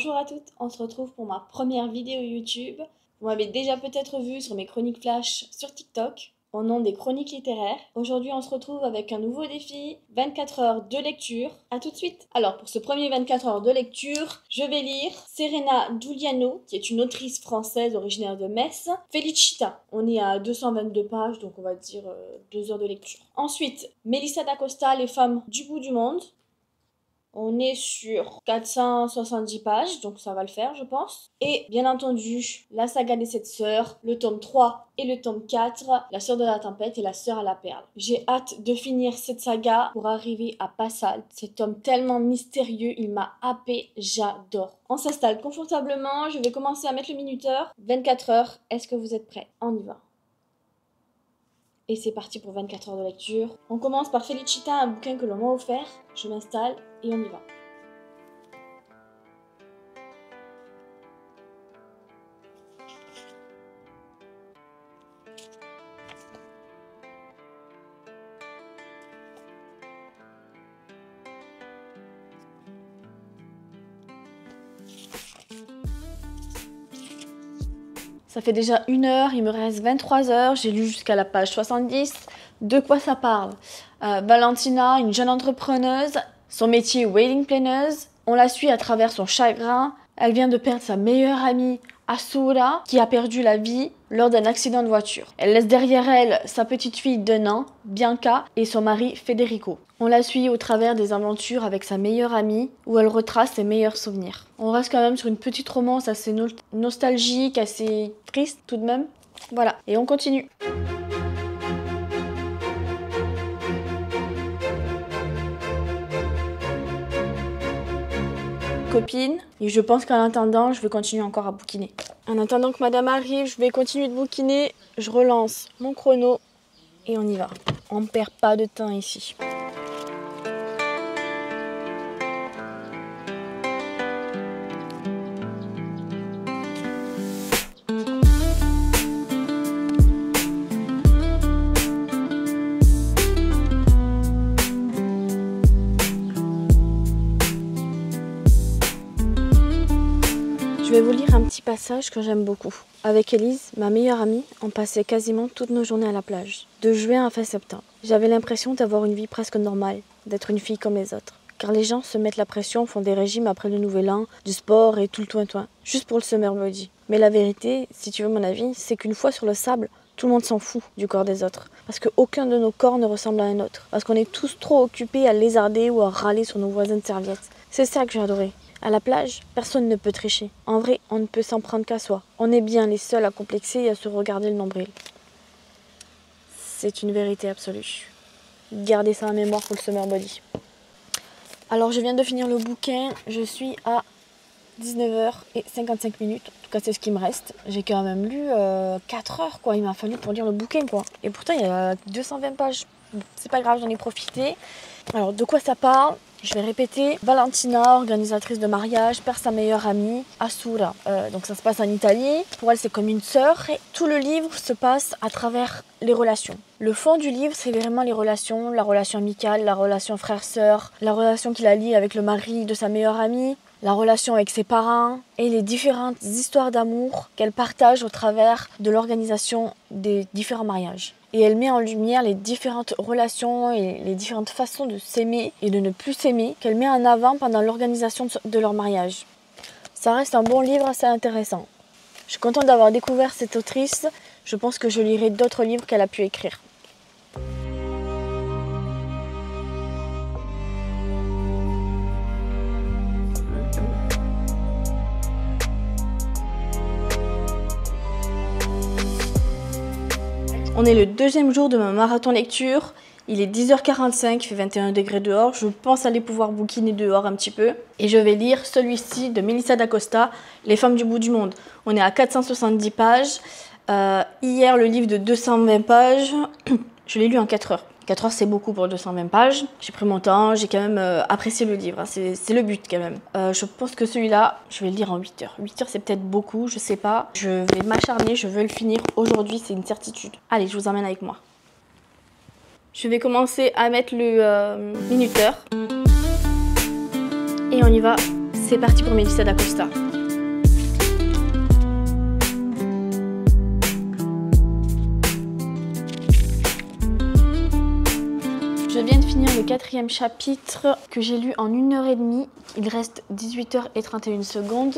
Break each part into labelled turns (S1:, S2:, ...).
S1: Bonjour à toutes, on se retrouve pour ma première vidéo YouTube. Vous m'avez déjà peut-être vu sur mes chroniques flash sur TikTok, au nom des chroniques littéraires. Aujourd'hui on se retrouve avec un nouveau défi, 24 heures de lecture. A tout de suite. Alors pour ce premier 24 heures de lecture, je vais lire Serena Giuliano, qui est une autrice française originaire de Metz. Felicita, on est à 222 pages, donc on va dire 2 heures de lecture. Ensuite, Melissa d'Acosta, Les femmes du bout du monde. On est sur 470 pages, donc ça va le faire, je pense. Et bien entendu, la saga des 7 sœurs, le tome 3 et le tome 4, la sœur de la tempête et la sœur à la perle. J'ai hâte de finir cette saga pour arriver à Passal. Cet tome tellement mystérieux, il m'a happé, j'adore. On s'installe confortablement, je vais commencer à mettre le minuteur. 24 heures, est-ce que vous êtes prêts? On y va. Et c'est parti pour 24 heures de lecture. On commence par Felicita, un bouquin que l'on m'a offert. Je m'installe et on y va. Ça fait déjà 1 heure, il me reste 23 heures, j'ai lu jusqu'à la page 70. De quoi ça parle? Valentina, une jeune entrepreneuse, son métier wedding planneuse. On la suit à travers son chagrin. Elle vient de perdre sa meilleure amie, Asura, qui a perdu la vie lors d'un accident de voiture. Elle laisse derrière elle sa petite fille d'1 an, Bianca, et son mari, Federico. On la suit au travers des aventures avec sa meilleure amie, où elle retrace ses meilleurs souvenirs. On reste quand même sur une petite romance assez nostalgique, assez triste tout de même. Voilà, et on continue. Copine, et je pense qu'en attendant, je vais continuer encore à bouquiner. En attendant que madame arrive, je vais continuer de bouquiner. Je relance mon chrono et on y va. On ne perd pas de temps ici. Je vais vous lire un petit passage que j'aime beaucoup. Avec Elise, ma meilleure amie, on passait quasiment toutes nos journées à la plage, de juin à fin septembre. J'avais l'impression d'avoir une vie presque normale, d'être une fille comme les autres. Car les gens se mettent la pression, font des régimes après le nouvel an, du sport et tout le toin-toin, juste pour le summer body. Mais la vérité, si tu veux mon avis, c'est qu'une fois sur le sable, tout le monde s'en fout du corps des autres. Parce qu'aucun de nos corps ne ressemble à un autre. Parce qu'on est tous trop occupés à lézarder ou à râler sur nos voisins de serviettes. C'est ça que j'ai adoré. À la plage, personne ne peut tricher. En vrai, on ne peut s'en prendre qu'à soi. On est bien les seuls à complexer et à se regarder le nombril. C'est une vérité absolue. Gardez ça en mémoire pour le summer body. Alors, je viens de finir le bouquin. Je suis à 19h55. En tout cas, c'est ce qui me reste. J'ai quand même lu 4 heures, quoi. Il m'a fallu pour lire le bouquin, quoi. Et pourtant, il y a 220 pages. C'est pas grave, j'en ai profité. Alors, de quoi ça parle? Je vais répéter. Valentina, organisatrice de mariage, perd sa meilleure amie, Asura. Donc ça se passe en Italie. Pour elle, c'est comme une sœur. Et tout le livre se passe à travers les relations. Le fond du livre, c'est vraiment les relations. La relation amicale, la relation frère-sœur, la relation qu'il a liée avec le mari de sa meilleure amie, la relation avec ses parents et les différentes histoires d'amour qu'elle partage au travers de l'organisation des différents mariages. Et elle met en lumière les différentes relations et les différentes façons de s'aimer et de ne plus s'aimer qu'elle met en avant pendant l'organisation de leur mariage. Ça reste un bon livre assez intéressant. Je suis contente d'avoir découvert cette autrice. Je pense que je lirai d'autres livres qu'elle a pu écrire. On est le 2e jour de ma marathon lecture. Il est 10h45, il fait 21 degrés dehors. Je pense aller pouvoir bouquiner dehors un petit peu. Et je vais lire celui-ci de Melissa d'Acosta, Les femmes du bout du monde. On est à 470 pages. Hier, le livre de 220 pages, je l'ai lu en 4 heures. 4 heures, c'est beaucoup pour 220 pages. J'ai pris mon temps, j'ai quand même apprécié le livre. C'est le but quand même. Je pense que celui-là, je vais le lire en 8 heures. 8 heures, c'est peut-être beaucoup, je sais pas. Je vais m'acharner, je veux le finir aujourd'hui, c'est une certitude. Allez, je vous emmène avec moi. Je vais commencer à mettre le minuteur. Et on y va, C'est parti pour Mélissa d'Acosta. Je viens de finir le 4e chapitre que j'ai lu en 1h30. Il reste 18h31.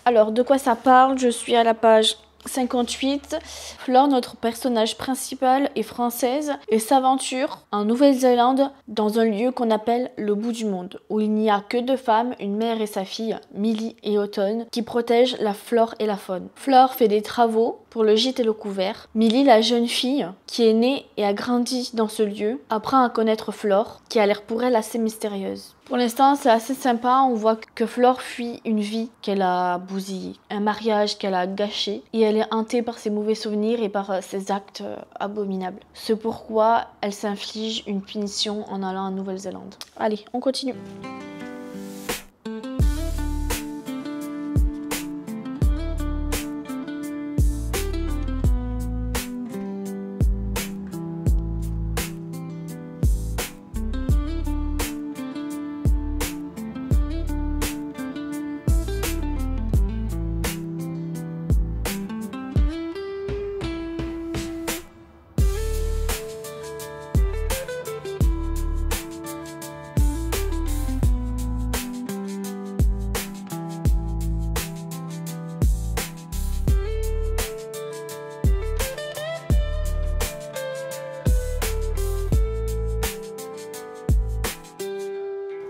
S1: Alors, de quoi ça parle? Je suis à la page 58. Flore, notre personnage principal, est française et s'aventure en Nouvelle-Zélande dans un lieu qu'on appelle le bout du monde, où il n'y a que 2 femmes, une mère et sa fille, Millie et Autumn, qui protègent la flore et la faune. Flore fait des travaux pour le gîte et le couvert. Millie, la jeune fille qui est née et a grandi dans ce lieu, apprend à connaître Flore, qui a l'air pour elle assez mystérieuse. Pour l'instant, c'est assez sympa. On voit que Flore fuit une vie qu'elle a bousillée, un mariage qu'elle a gâché, et elle est hantée par ses mauvais souvenirs et par ses actes abominables. C'est pourquoi elle s'inflige une punition en allant en Nouvelle-Zélande. Allez, on continue.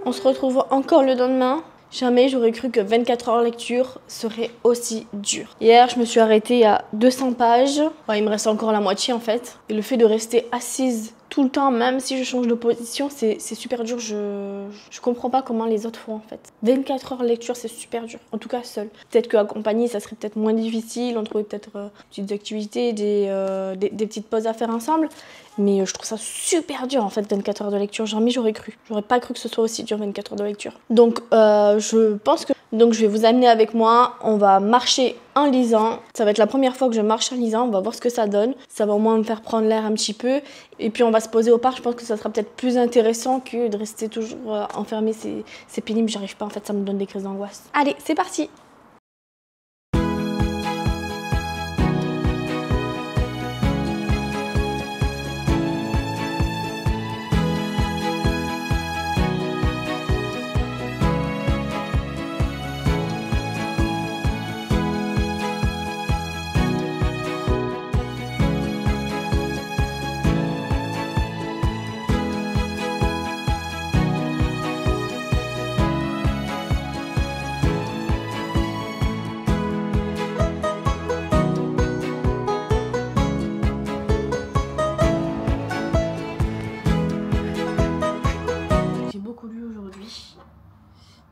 S1: On se retrouve encore le lendemain. Jamais j'aurais cru que 24 heures lecture serait aussi dur. Hier, je me suis arrêtée à 200 pages. Enfin, il me reste encore la moitié en fait. Et le fait de rester assise tout le temps, même si je change de position, c'est super dur. Je comprends pas comment les autres font en fait. 24 heures lecture, c'est super dur. En tout cas, seule. Peut-être qu'accompagnée, ça serait peut-être moins difficile. On trouvait peut-être des petites activités, des petites pauses à faire ensemble. Mais je trouve ça super dur en fait, 24 heures de lecture. Jamais j'aurais cru. J'aurais pas cru que ce soit aussi dur, 24 heures de lecture. Donc je pense que je vais vous amener avec moi. On va marcher en lisant. Ça va être la première fois que je marche en lisant. On va voir ce que ça donne. Ça va au moins me faire prendre l'air un petit peu. Et puis on va se poser au parc. Je pense que ça sera peut-être plus intéressant que de rester toujours enfermé. C'est pénible, j'arrive pas en fait, ça me donne des crises d'angoisse. Allez, c'est parti!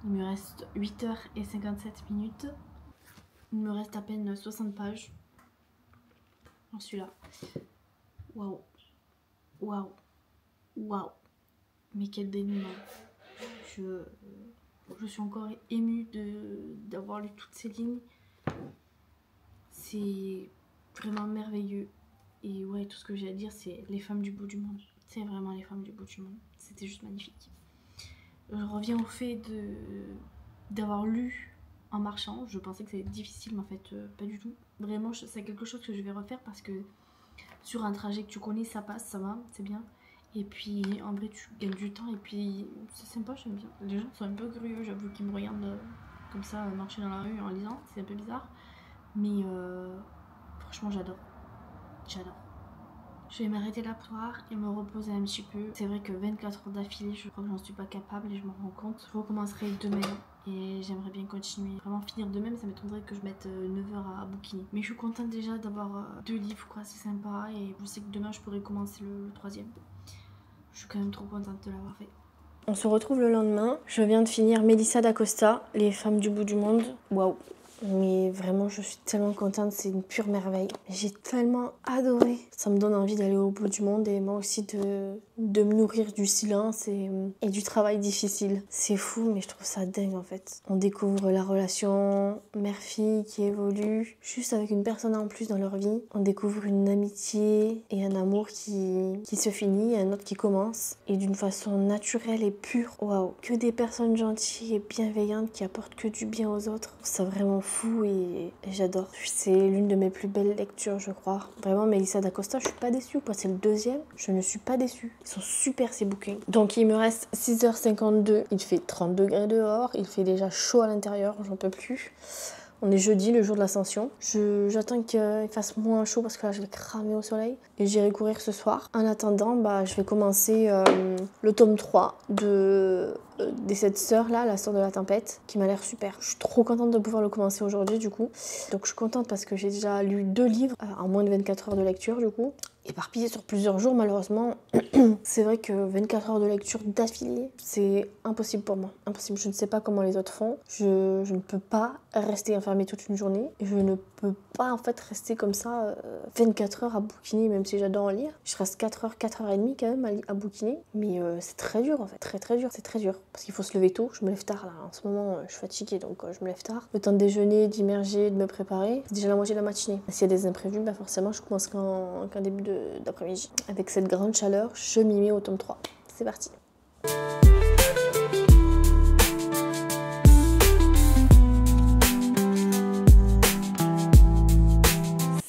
S1: Il me reste 8h57. Il me reste à peine 60 pages. J'en suis là. Waouh. Waouh. Waouh. Mais quel dénouement. Je suis encore émue d'avoir lu toutes ces lignes. C'est vraiment merveilleux. Et ouais, tout ce que j'ai à dire, c'est les femmes du bout du monde. C'est vraiment les femmes du bout du monde. C'était juste magnifique. Je reviens au fait d'avoir lu en marchant. Je pensais que c'était difficile, mais en fait, pas du tout. Vraiment, c'est quelque chose que je vais refaire parce que sur un trajet que tu connais, ça passe, ça va, c'est bien. Et puis, en vrai, tu gagnes du temps et puis c'est sympa, j'aime bien. Les gens sont un peu curieux, j'avoue, qu'ils me regardent comme ça, marcher dans la rue en lisant. C'est un peu bizarre. Mais franchement, j'adore. J'adore. Je vais m'arrêter là pour voir et me reposer un petit peu. C'est vrai que 24 heures d'affilée, je crois que j'en suis pas capable et je m'en rends compte. Je recommencerai demain et j'aimerais bien continuer. Vraiment finir demain, mais ça m'étonnerait que je mette 9 heures à bouquiner. Mais je suis contente déjà d'avoir 2 livres, quoi, c'est sympa. Et je sais que demain, je pourrais commencer le 3e. Je suis quand même trop contente de l'avoir fait. On se retrouve le lendemain. Je viens de finir Mélissa d'Acosta, Les femmes du bout du monde. Waouh! Mais vraiment, je suis tellement contente, c'est une pure merveille. J'ai tellement adoré. Ça me donne envie d'aller au bout du monde et moi aussi de me nourrir du silence et du travail difficile. C'est fou, mais je trouve ça dingue en fait. On découvre la relation mère-fille qui évolue juste avec une personne en plus dans leur vie. On découvre une amitié et un amour qui se finit et un autre qui commence. Et d'une façon naturelle et pure. Waouh, que des personnes gentilles et bienveillantes qui apportent que du bien aux autres. C'est vraiment fou et j'adore. C'est l'une de mes plus belles lectures, je crois. Vraiment, Melissa d'Acosta, je suis pas déçue. Quoi. C'est le deuxième, je ne suis pas déçue. Ils sont super ces bouquins. Donc il me reste 6h52. Il fait 30 degrés dehors. Il fait déjà chaud à l'intérieur, j'en peux plus. On est jeudi, le jour de l'ascension. J'attends qu'il fasse moins chaud parce que là je vais cramer au soleil. Et j'irai courir ce soir. En attendant, je vais commencer le tome 3 des 7 sœurs là, la sœur de la tempête, qui m'a l'air super. Je suis trop contente de pouvoir le commencer aujourd'hui du coup. Donc je suis contente parce que j'ai déjà lu 2 livres en moins de 24 heures de lecture du coup. Éparpillé sur plusieurs jours malheureusement. C'est vrai que 24 heures de lecture d'affilée, c'est impossible pour moi. Impossible, je ne sais pas comment les autres font. Je ne peux pas rester enfermée toute une journée. Je ne peux pas en fait rester comme ça 24 heures à bouquiner, même si j'adore en lire. Je reste 4 heures, 4 heures et demie quand même à bouquiner. Mais c'est très dur en fait, très très dur, c'est très dur. Parce qu'il faut se lever tôt, je me lève tard là. En ce moment, je suis fatiguée donc je me lève tard. Le temps de déjeuner, d'immerger, de me préparer, c'est déjà la moitié de la matinée. S'il y a des imprévus, forcément je commence qu'en début d'après-midi. Avec cette grande chaleur, je m'y mets au tome 3. C'est parti.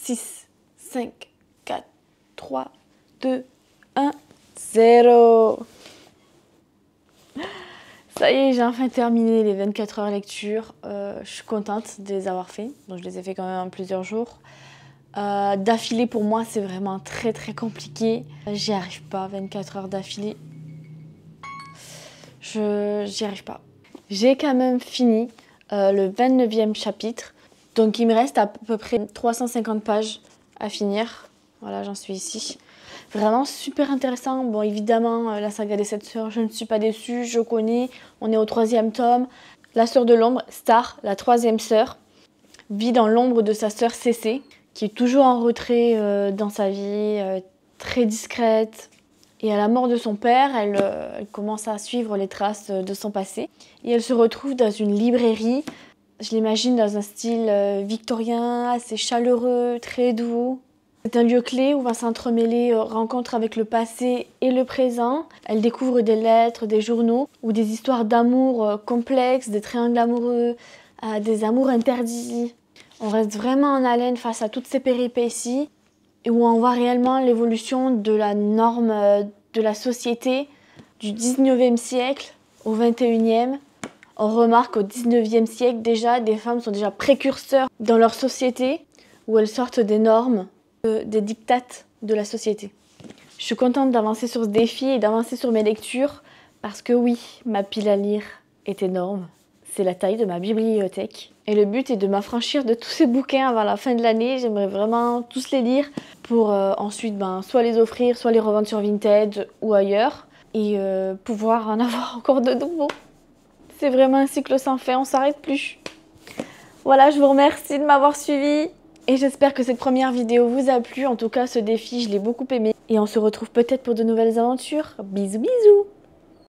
S1: « 6, 5, 4, 3, 2, 1, 0 » Ça y est, j'ai enfin terminé les 24 heures lecture. Je suis contente de les avoir fait. Donc je les ai fait quand même en plusieurs jours. D'affilée pour moi c'est vraiment très très compliqué. J'y arrive pas, 24 heures d'affilée. J'y arrive pas. J'ai quand même fini le 29e chapitre. Donc il me reste à peu près 350 pages à finir. Voilà, j'en suis ici. Vraiment super intéressant. Bon, évidemment, la saga des 7 sœurs, je ne suis pas déçue, je connais. On est au 3e tome. La sœur de l'ombre, Star, la 3e sœur, vit dans l'ombre de sa sœur Cécée, qui est toujours en retrait dans sa vie, très discrète. Et à la mort de son père, elle commence à suivre les traces de son passé. Et elle se retrouve dans une librairie. Je l'imagine dans un style victorien, assez chaleureux, très doux. C'est un lieu clé où va s'entremêler rencontres avec le passé et le présent. Elle découvre des lettres, des journaux ou des histoires d'amour complexes, des triangles amoureux, des amours interdits. On reste vraiment en haleine face à toutes ces péripéties et où on voit réellement l'évolution de la norme de la société du 19e siècle au 21e. On remarque qu'au 19e siècle déjà, des femmes sont déjà précurseurs dans leur société où elles sortent des normes, des dictates de la société. Je suis contente d'avancer sur ce défi et d'avancer sur mes lectures parce que oui, ma pile à lire est énorme. C'est la taille de ma bibliothèque. Et le but est de m'affranchir de tous ces bouquins avant la fin de l'année. J'aimerais vraiment tous les lire pour ensuite soit les offrir, soit les revendre sur Vinted ou ailleurs. Et pouvoir en avoir encore de nouveaux. C'est vraiment un cycle sans fin, on ne s'arrête plus. Voilà, je vous remercie de m'avoir suivi. Et j'espère que cette première vidéo vous a plu. En tout cas, ce défi, je l'ai beaucoup aimé. Et on se retrouve peut-être pour de nouvelles aventures. Bisous, bisous!